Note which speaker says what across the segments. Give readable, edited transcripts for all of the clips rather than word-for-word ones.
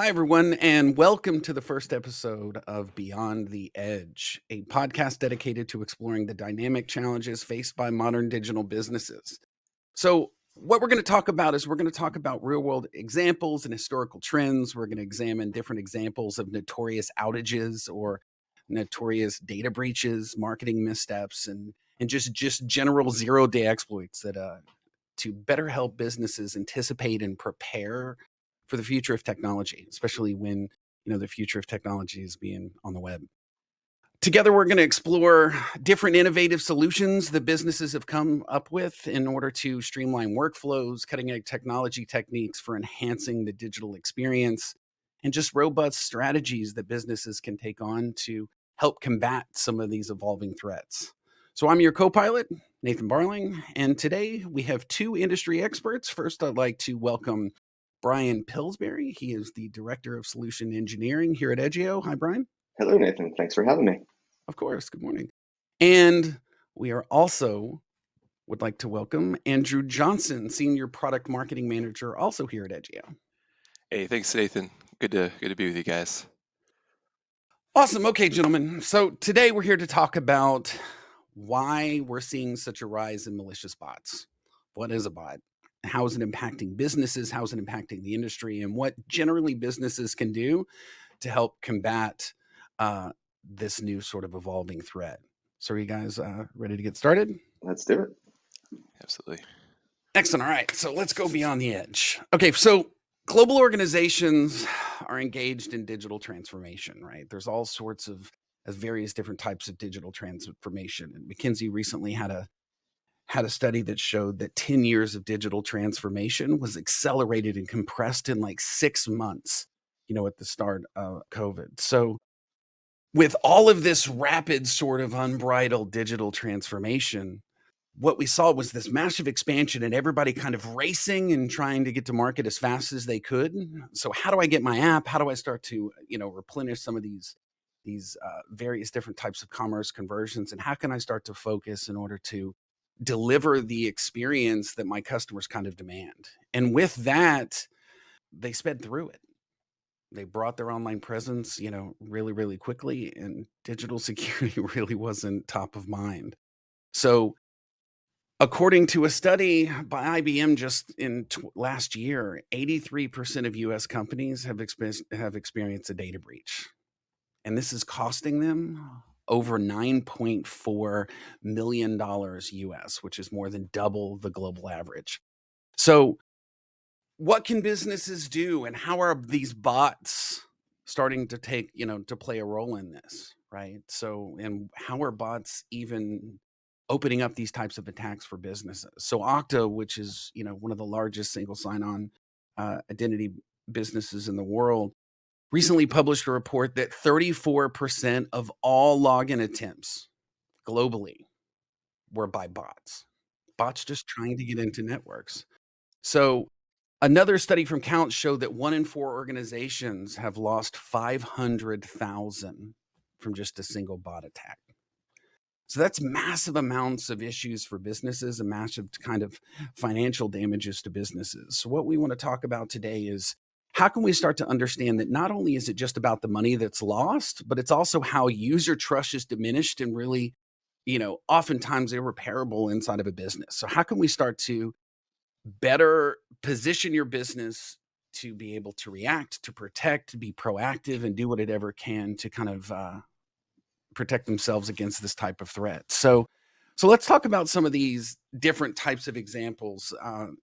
Speaker 1: Hi, everyone, and welcome to the first episode of Beyond the Edge, a podcast dedicated to exploring the dynamic challenges faced by modern digital businesses. So, what we're going to talk about is we're going to talk about real world examples and historical trends. We're going to examine different examples of notorious outages or notorious data breaches, marketing missteps, and just general zero-day exploits that to better help businesses anticipate and prepare for the future of technology, especially when the future of technology is being on the web. Together, we're going to explore different innovative solutions that businesses have come up with in order to streamline workflows, cutting edge technology techniques for enhancing the digital experience, and just robust strategies that businesses can take on to help combat some of these evolving threats. So, I'm your co pilot, Nathan Barling, and today we have two industry experts. First, I'd like to welcome Brian Pillsbury. He is the Director of Solution Engineering here at Edgio. Hi, Brian.
Speaker 2: Hello, Nathan. Thanks for having me.
Speaker 1: Of course. Good morning. And we are also would like to welcome Andrew Johnson, Senior Product Marketing Manager, also here at Edgio.
Speaker 3: Hey, thanks, Nathan. Good to be with you guys.
Speaker 1: Awesome. Okay, gentlemen. So today we're here to talk about why we're seeing such a rise in malicious bots. What is a bot? How is it impacting businesses? How is it impacting the industry? And what generally businesses can do to help combat this new sort of evolving threat. So are you guys ready to get started?
Speaker 2: Let's do it.
Speaker 3: Absolutely.
Speaker 1: Excellent. All right. So let's go beyond the edge. Okay. So global organizations are engaged in digital transformation, right? There's all sorts of various different types of digital transformation. And McKinsey recently had a study that showed that 10 years of digital transformation was accelerated and compressed in like 6 months, at the start of COVID. So with all of this rapid sort of unbridled digital transformation, what we saw was this massive expansion and everybody kind of racing and trying to get to market as fast as they could. So how do I get my app? How do I start to, replenish some of these various different types of commerce conversions? And how can I start to focus in order to deliver the experience that my customers kind of demand? And with that, they sped through it. They brought their online presence, really, really quickly, and digital security really wasn't top of mind. So, according to a study by IBM just in last year, 83% of US companies have experienced a data breach. And this is costing them over $9.4 million US, which is more than double the global average. So, what can businesses do, and how are these bots starting to to play a role in this, right? So, and how are bots even opening up these types of attacks for businesses? So Okta, which is, one of the largest single sign-on identity businesses in the world, recently published a report that 34% of all login attempts globally were by bots just trying to get into networks. So another study from Count showed that 1 in 4 organizations have lost 500,000 from just a single bot attack. So that's massive amounts of issues for businesses and massive kind of financial damages to businesses. So what we want to talk about today is how can we start to understand that not only is it just about the money that's lost, but it's also how user trust is diminished and really, oftentimes irreparable inside of a business. So how can we start to better position your business to be able to react, to protect, to be proactive, and do what it ever can to kind of protect themselves against this type of threat. So let's talk about some of these different types of examples.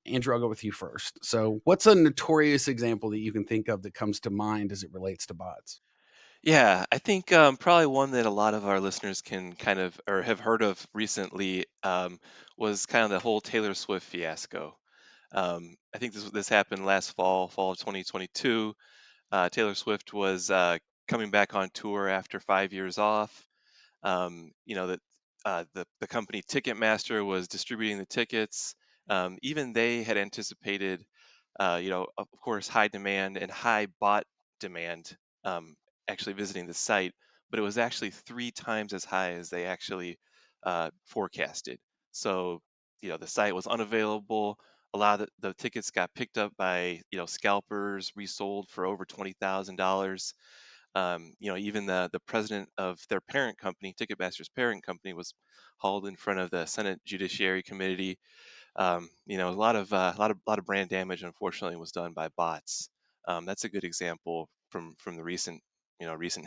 Speaker 1: Andrew, I'll go with you first. So what's a notorious example that you can think of that comes to mind as it relates to bots?
Speaker 3: Yeah, I think probably one that a lot of our listeners can kind of or have heard of recently was kind of the whole Taylor Swift fiasco. I think this happened last fall of 2022. Taylor Swift was coming back on tour after 5 years off. That the company Ticketmaster was distributing the tickets. Even they had anticipated, of course, high demand and high bot demand actually visiting the site, but it was actually 3 times as high as they actually forecasted. So, the site was unavailable. a lot of the tickets got picked up by scalpers, resold for over $20,000. Even the president of their parent company, Ticketmaster's parent company, was hauled in front of the Senate Judiciary Committee. A lot of brand damage, unfortunately, was done by bots. That's a good example from the recent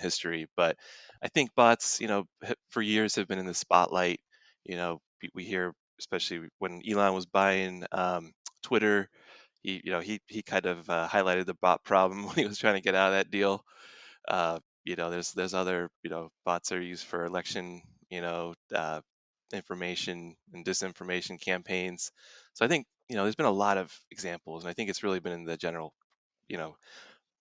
Speaker 3: history. But I think bots, for years have been in the spotlight. We hear, especially when Elon was buying Twitter, he kind of highlighted the bot problem when he was trying to get out of that deal. There's other bots are used for election information and disinformation campaigns. So I think there's been a lot of examples, and I think it's really been in the general you know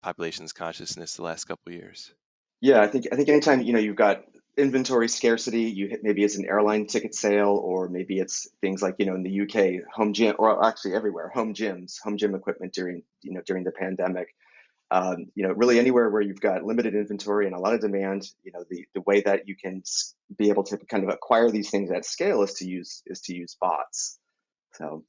Speaker 3: population's consciousness the last couple of years.
Speaker 2: Yeah, I think anytime you've got inventory scarcity, maybe it's an airline ticket sale, or maybe it's things like in the UK, home gym, or actually everywhere, home gyms, home gym equipment during the pandemic. Really anywhere where you've got limited inventory and a lot of demand, the way that you can be able to kind of acquire these things at scale is to use bots. So,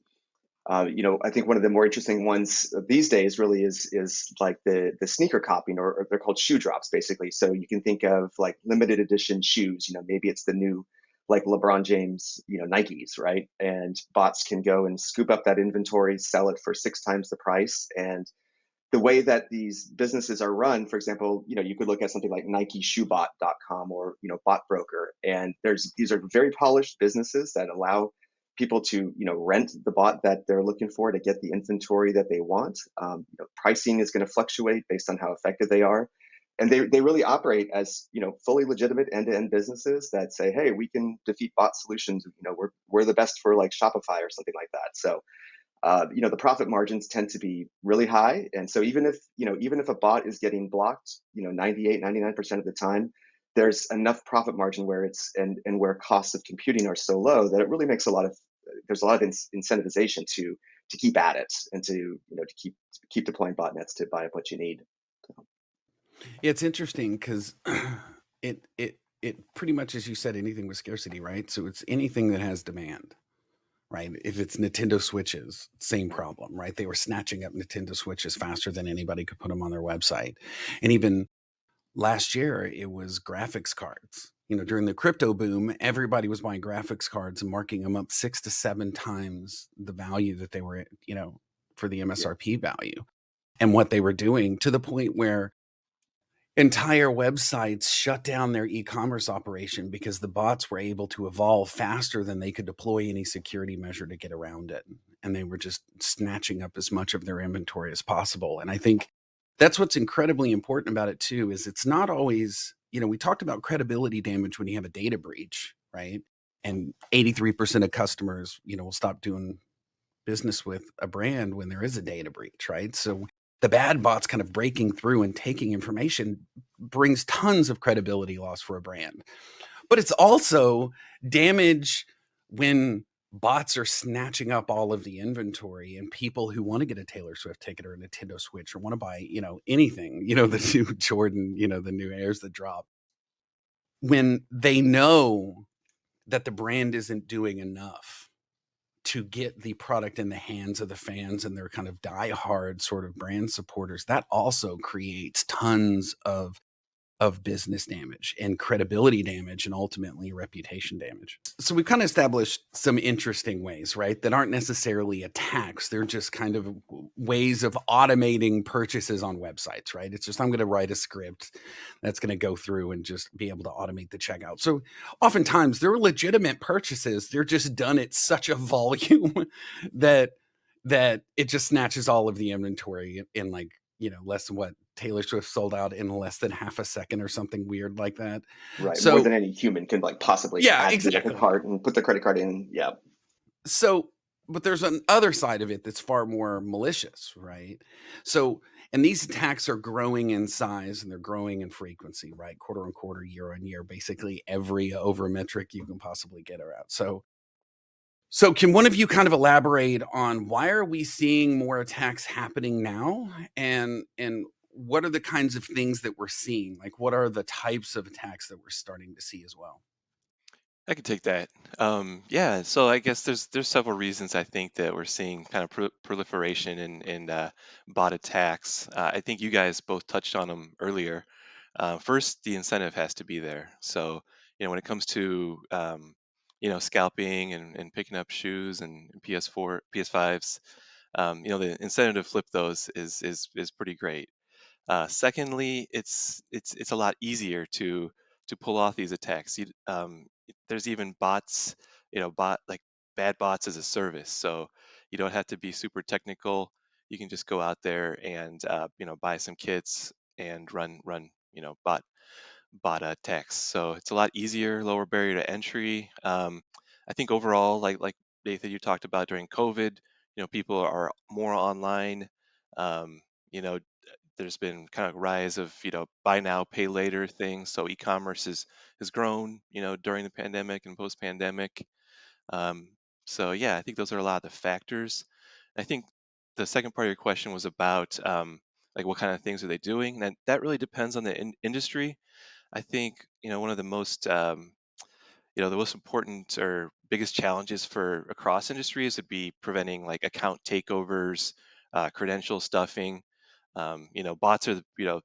Speaker 2: I think one of the more interesting ones these days really is like the sneaker copying, or they're called shoe drops, basically. So you can think of like limited edition shoes. Maybe it's the new like LeBron James, Nikes, right? And bots can go and scoop up that inventory, sell it for 6 times the price. And the way that these businesses are run, for example, you could look at something like NikeShoeBot.com, or Bot Broker, and these are very polished businesses that allow people to rent the bot that they're looking for to get the inventory that they want. Pricing is going to fluctuate based on how effective they are, and they really operate as fully legitimate end-to-end businesses that say, hey, we can defeat bot solutions. We're the best for like Shopify or something like that. So the profit margins tend to be really high. And so even if a bot is getting blocked, 98, 99% of the time, there's enough profit margin where and where costs of computing are so low that it really makes there's a lot of incentivization to keep at it, and to keep deploying botnets to buy up what you need. So.
Speaker 1: It's interesting because it pretty much, as you said, anything with scarcity, right? So it's anything that has demand. Right. If it's Nintendo Switches, same problem, right? They were snatching up Nintendo Switches faster than anybody could put them on their website. And even last year, it was graphics cards. During the crypto boom, everybody was buying graphics cards and marking them up 6 to 7 times the value that they were, for the MSRP value, and what they were doing, to the point where entire websites shut down their e-commerce operation because the bots were able to evolve faster than they could deploy any security measure to get around it. And they were just snatching up as much of their inventory as possible. And I think that's what's incredibly important about it too, is it's not always, we talked about credibility damage when you have a data breach, right? And 83% of customers, will stop doing business with a brand when there is a data breach, right? So the bad bots kind of breaking through and taking information brings tons of credibility loss for a brand. But it's also damage when bots are snatching up all of the inventory, and people who want to get a Taylor Swift ticket or a Nintendo Switch, or want to buy, anything, the new Jordan, the new Airs that drop, when they know that the brand isn't doing enough to get the product in the hands of the fans and their kind of diehard sort of brand supporters, that also creates tons of business damage and credibility damage, and ultimately reputation damage. So we've kind of established some interesting ways, right, that aren't necessarily attacks. They're just kind of ways of automating purchases on websites, right? It's just, I'm going to write a script that's going to go through and just be able to automate the checkout. So oftentimes they're legitimate purchases. They're just done at such a volume that it just snatches all of the inventory in like, less than what Taylor Swift sold out in less than half a second or something weird like that.
Speaker 2: Right.
Speaker 1: So,
Speaker 2: more than any human can like possibly add to the cart and put the credit card in. Yeah.
Speaker 1: So, but there's an other side of it that's far more malicious, right? So, and these attacks are growing in size and they're growing in frequency, right? Quarter on quarter, year on year, basically every over metric you can possibly get around. So can one of you kind of elaborate on why are we seeing more attacks happening now, and what are the kinds of things that we're seeing? Like, what are the types of attacks that we're starting to see as well?
Speaker 3: I could take that. Yeah, so I guess there's several reasons I think that we're seeing kind of proliferation in bot attacks. I think you guys both touched on them earlier. First, the incentive has to be there. So, when it comes to scalping and picking up shoes and PS4, PS5s, the incentive to flip those is pretty great. Secondly, it's a lot easier to pull off these attacks. There's even bots, like bad bots as a service, so you don't have to be super technical. You can just go out there and buy some kits and run bot attacks. So it's a lot easier, lower barrier to entry. I think overall, like Nathan, you talked about during COVID, people are more online. Um, you know, there's been kind of rise of buy now pay later things, so e-commerce has grown during the pandemic and post-pandemic. um, so yeah, I think those are a lot of the factors. I think the second part of your question was about like what kind of things are they doing, and that really depends on the industry. I think one of the most important or biggest challenges for across industries would be preventing like account takeovers, credential stuffing. Bots are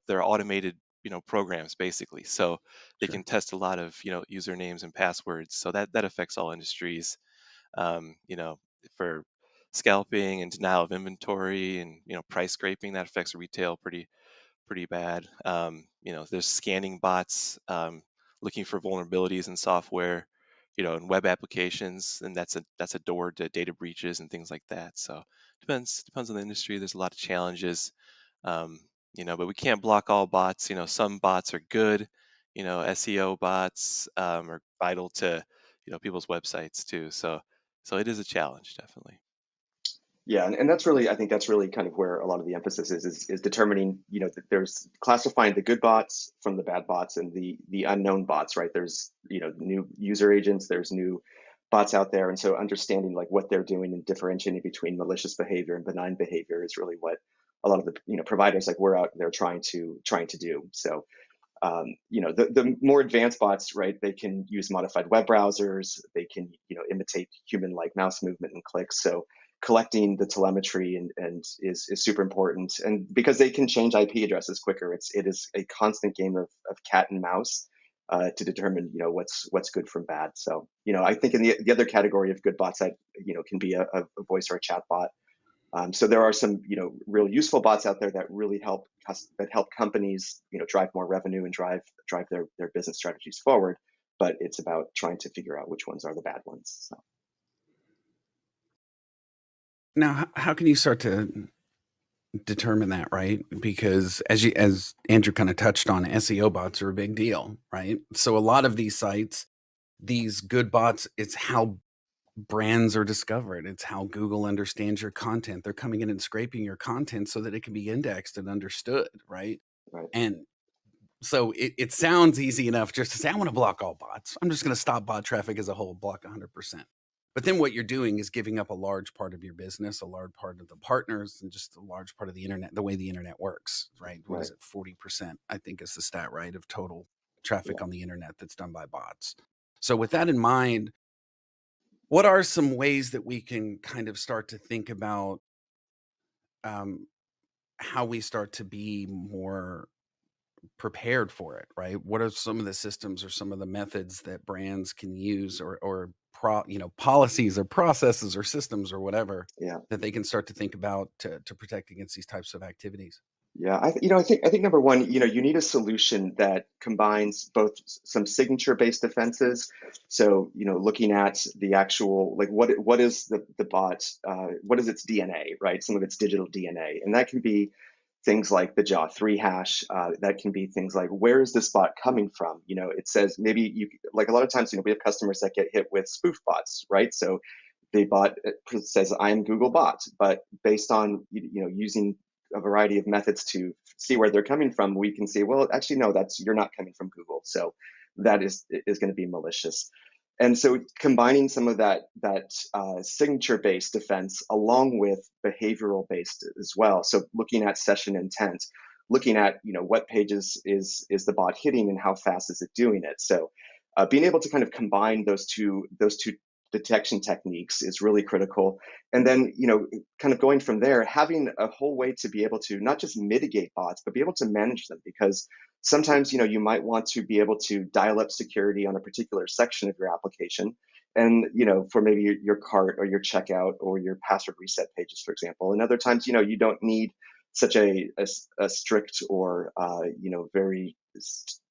Speaker 3: they're automated programs basically, so they
Speaker 1: Sure.
Speaker 3: can test a lot of usernames and passwords. So that affects all industries. For scalping and denial of inventory and price scraping, that affects retail pretty bad. There's scanning bots looking for vulnerabilities in software, in web applications, and that's a door to data breaches and things like that. So depends on the industry. There's a lot of challenges, um, but we can't block all bots. Some bots are good. SEO bots are vital to people's websites too. So it is a challenge, definitely.
Speaker 2: Yeah, and that's really, I think that's really kind of where a lot of the emphasis is determining, that there's classifying the good bots from the bad bots and the unknown bots, right? There's, new user agents, there's new bots out there. And so understanding like what they're doing and differentiating between malicious behavior and benign behavior is really what a lot of the, providers like we're out there trying to do. So the more advanced bots, right, they can use modified web browsers, they can imitate human like mouse movement and clicks. So collecting the telemetry and is super important, and because they can change IP addresses quicker, it is a constant game of cat and mouse to determine what's good from bad. So I think in the other category of good bots that can be a voice or a chat bot. So there are some, real useful bots out there that really help companies, drive more revenue and drive their business strategies forward. But it's about trying to figure out which ones are the bad ones. So.
Speaker 1: Now, how can you start to determine that, right? Because as Andrew kind of touched on, SEO bots are a big deal, right? So a lot of these sites, these good bots, it's how brands are discovered. It's how Google understands your content. They're coming in and scraping your content so that it can be indexed and understood, right?
Speaker 2: Right.
Speaker 1: And so it sounds easy enough just to say, I want to block all bots. I'm just going to stop bot traffic as a whole, block 100%. But then what you're doing is giving up a large part of your business, a large part of the partners, and just a large part of the internet, the way the internet works, right? What
Speaker 2: Right.
Speaker 1: is it? 40%, I think is the stat, right? Of total traffic
Speaker 2: Yeah.
Speaker 1: on the internet that's done by bots. So with that in mind, what are some ways that we can kind of start to think about um, how we start to be more prepared for it, right? What are some of the systems or some of the methods that brands can use or policies or processes or systems or whatever
Speaker 2: Yeah.
Speaker 1: that they can start to think about to protect against these types of activities?
Speaker 2: Yeah, I think number one, you need a solution that combines both some signature-based defenses. So, looking at the actual, like what is the bot, what is its DNA, right? Some of its digital DNA, and that can be things like the JAW3 hash. That can be things like where is this bot coming from? It says maybe like a lot of times, we have customers that get hit with spoof bots, right? So the bot says I'm Google bot, but based on using a variety of methods to see where they're coming from, we can say, well, actually, no, you're not coming from Google. So that is going to be malicious. And so combining some of that signature-based defense along with behavioral-based as well. So looking at session intent, looking at what pages is the bot hitting and how fast is it doing it. So being able to kind of combine those two detection techniques is really critical. And then, kind of going from there, having a whole way to be able to not just mitigate bots, but be able to manage them, because sometimes, you might want to be able to dial up security on a particular section of your application. And, for maybe your cart or your checkout or your password reset pages, for example. And other times, you don't need such a strict or, very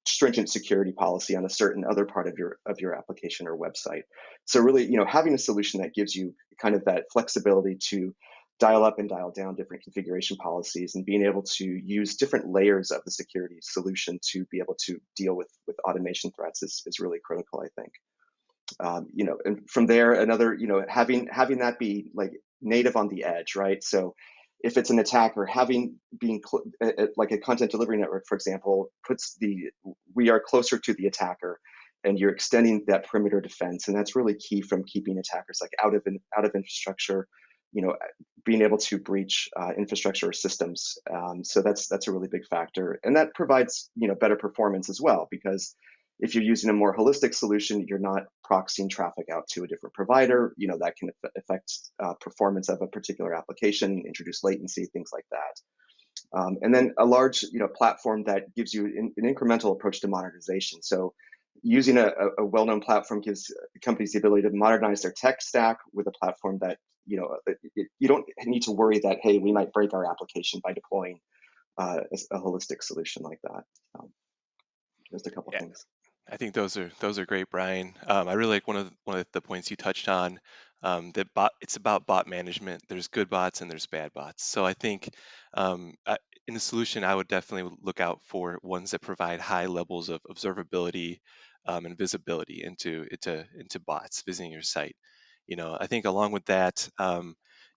Speaker 2: stringent security policy on a certain other part of your application or website. So really, having a solution that gives you kind of that flexibility to dial up and dial down different configuration policies, and being able to use different layers of the security solution to be able to deal with automation threats is really critical, I think. And from there, another, having that be like native on the edge, right? So if it's an attacker, like a content delivery network, for example, we are closer to the attacker, and you're extending that perimeter defense, and that's really key from keeping attackers like out of infrastructure, being able to breach infrastructure or systems. So that's a really big factor, and that provides better performance as well, because if you're using a more holistic solution, you're not proxying traffic out to a different provider. That can affect performance of a particular application, introduce latency, things like that. And then a large, platform that gives you an incremental approach to modernization. So using a well-known platform gives companies the ability to modernize their tech stack with a platform that, you don't need to worry that, hey, we might break our application by deploying a holistic solution like that. Just a couple
Speaker 3: Yeah,
Speaker 2: things.
Speaker 3: I think those are great, Brian. I really like one of the points you touched on. It's about bot management. There's good bots and there's bad bots. So I think in the solution, I would definitely look out for ones that provide high levels of observability and visibility into bots visiting your site. I think along with that,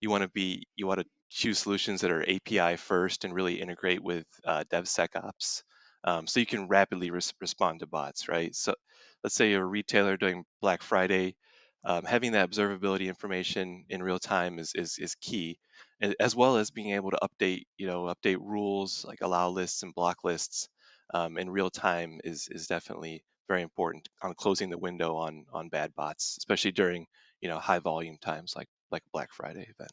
Speaker 3: you want to choose solutions that are API first and really integrate with DevSecOps, so you can rapidly respond to bots, right? So let's say you're a retailer doing Black Friday, having that observability information in real time is key, as well as being able to update rules like allow lists and block lists in real time is definitely very important on closing the window on bad bots, especially during high volume times like a Black Friday event.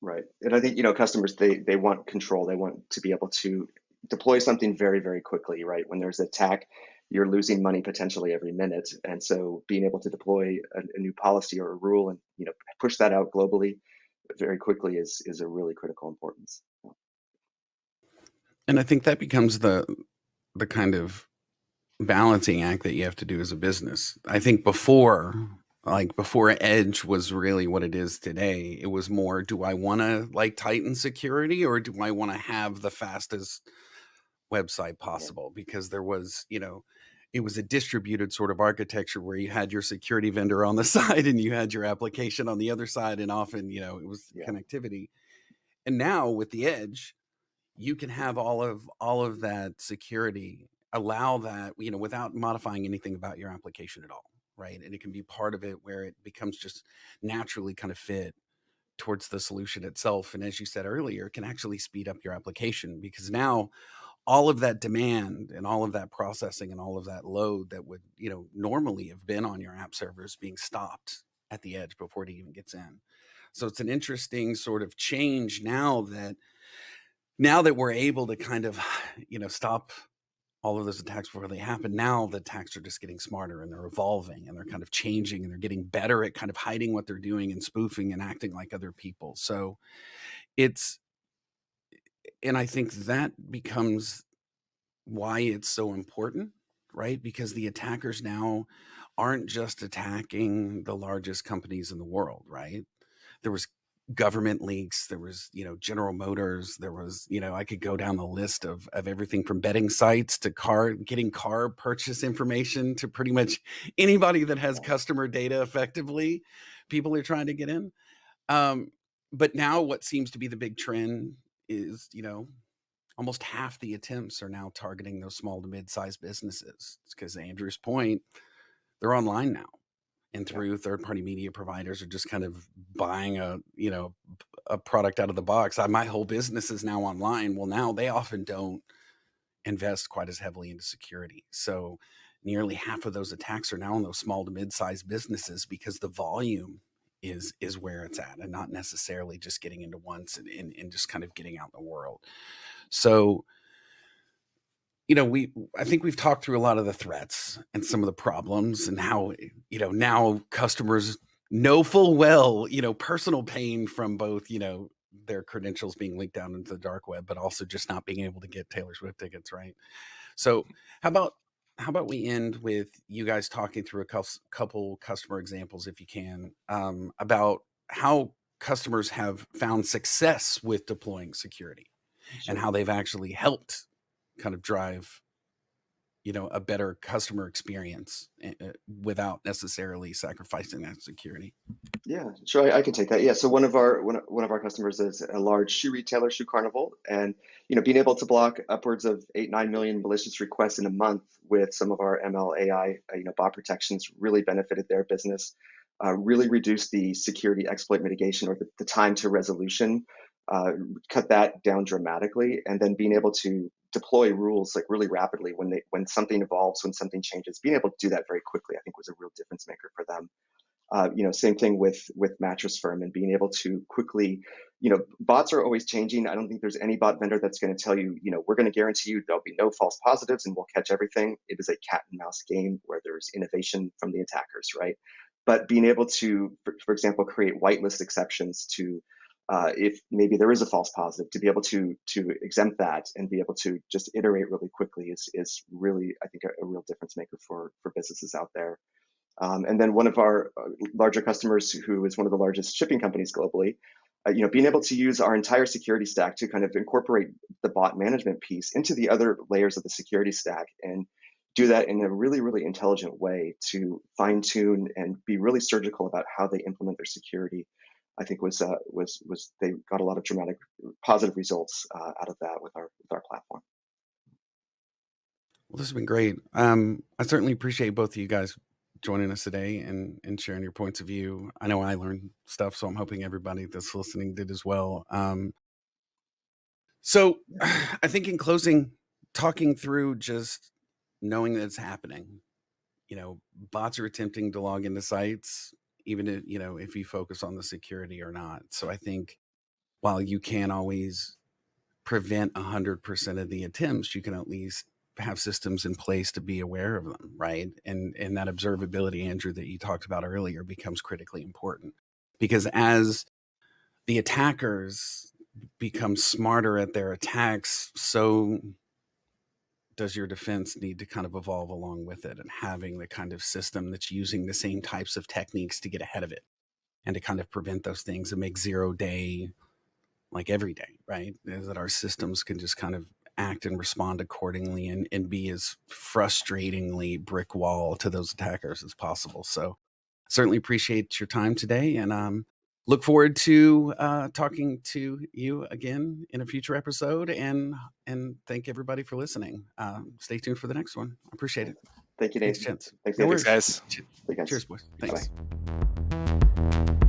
Speaker 2: Right. And I think, customers, they want control. They want to be able to deploy something very, very quickly, right? When there's an attack, you're losing money potentially every minute. And so being able to deploy a new policy or a rule and, push that out globally very quickly is a really critical importance.
Speaker 1: And I think that becomes the kind of balancing act that you have to do as a business. I think before Edge was really what it is today, it was more, do I want to like tighten security, or do I want to have the fastest website
Speaker 2: Yeah.
Speaker 1: possible? Because there was, it was a distributed sort of architecture where you had your security vendor on the side and you had your application on the other side, and often, it was
Speaker 2: Yeah.
Speaker 1: connectivity. And now with the Edge, you can have all of that security, allow that, without modifying anything about your application at all, right? And it can be part of it where it becomes just naturally kind of fit towards the solution itself. And as you said earlier, it can actually speed up your application, because now all of that demand and all of that processing and all of that load that would, normally have been on your app servers being stopped at the edge before it even gets in. So it's an interesting sort of change now that we're able to kind of, stop all of those attacks before they happen. Now the attacks are just getting smarter, and they're evolving, and they're kind of changing, and they're getting better at kind of hiding what they're doing and spoofing and acting like other people. So it's, and I think that becomes why it's so important, right? Because the attackers now aren't just attacking the largest companies in the world, right? There was government leaks, there was, General Motors, there was, I could go down the list of everything from betting sites to getting car purchase information to pretty much anybody that has
Speaker 2: Yeah.
Speaker 1: customer data effectively. People are trying to get in. Um, but now what seems to be the big trend is, almost half the attempts are now targeting those small to mid-sized businesses. Because Andrew's point, they're online now, and
Speaker 2: Yeah.
Speaker 1: through third-party media providers are just kind of buying a product out of the box. My whole business is now online. Well, now they often don't invest quite as heavily into security. So nearly half of those attacks are now on those small to mid-sized businesses because the volume is where it's at, and not necessarily just getting into once and just kind of getting out in the world. So, I think we've talked through a lot of the threats and some of the problems, and how, now customers know full well, personal pain from both, their credentials being leaked down into the dark web, but also just not being able to get Taylor Swift tickets, right? So how about we end with you guys talking through a couple customer examples, if you can, about how customers have found success with deploying security and
Speaker 2: Sure.
Speaker 1: how they've actually helped kind of drive, a better customer experience, without necessarily sacrificing that security.
Speaker 2: Yeah, sure. I can take that. Yeah. So one of our customers is a large shoe retailer, Shoe Carnival, and being able to block upwards of 8-9 million malicious requests in a month with some of our ML AI bot protections really benefited their business. Really reduced the security exploit mitigation, or the time to resolution, uh, cut that down dramatically, and then being able to deploy rules like really rapidly when something evolves, when something changes, being able to do that very quickly, I think was a real difference maker for them. Same thing with Mattress Firm, and being able to quickly, bots are always changing. I don't think there's any bot vendor that's going to tell you, we're going to guarantee you there'll be no false positives and we'll catch everything. It is a cat and mouse game where there's innovation from the attackers, right? But being able to, for example, create whitelist exceptions to, if maybe there is a false positive, to be able to exempt that and be able to just iterate really quickly is really, I think, a real difference maker for businesses out there. And then one of our larger customers, who is one of the largest shipping companies globally, being able to use our entire security stack to kind of incorporate the bot management piece into the other layers of the security stack, and do that in a really, really intelligent way to fine tune and be really surgical about how they implement their security. I think was they got a lot of dramatic positive results out of that with our platform.
Speaker 1: Well, this has been great. I certainly appreciate both of you guys joining us today and sharing your points of view. I know I learned stuff, so I'm hoping everybody that's listening did as well. So I think in closing, talking through just knowing that it's happening, bots are attempting to log into sites, even if, if you focus on the security or not. So I think while you can't always prevent 100% of the attempts, you can at least have systems in place to be aware of them, right? And that observability, Andrew, that you talked about earlier, becomes critically important, because as the attackers become smarter at their attacks, so does your defense need to kind of evolve along with it, and having the kind of system that's using the same types of techniques to get ahead of it and to kind of prevent those things and make 0 day like every day, right? Is that our systems can just kind of act and respond accordingly, and be as frustratingly brick wall to those attackers as possible. So certainly appreciate your time today, and look forward to talking to you again in a future episode, and thank everybody for listening. Stay tuned for the next one. I appreciate it.
Speaker 2: Thank you,
Speaker 1: Thanks,
Speaker 2: Nathan.
Speaker 1: gents.
Speaker 2: Thanks,
Speaker 1: No
Speaker 2: Nathan.
Speaker 3: Thanks,
Speaker 1: worries.
Speaker 3: guys.
Speaker 2: Thanks.
Speaker 1: Cheers, boys.
Speaker 2: Bye.
Speaker 1: Thanks.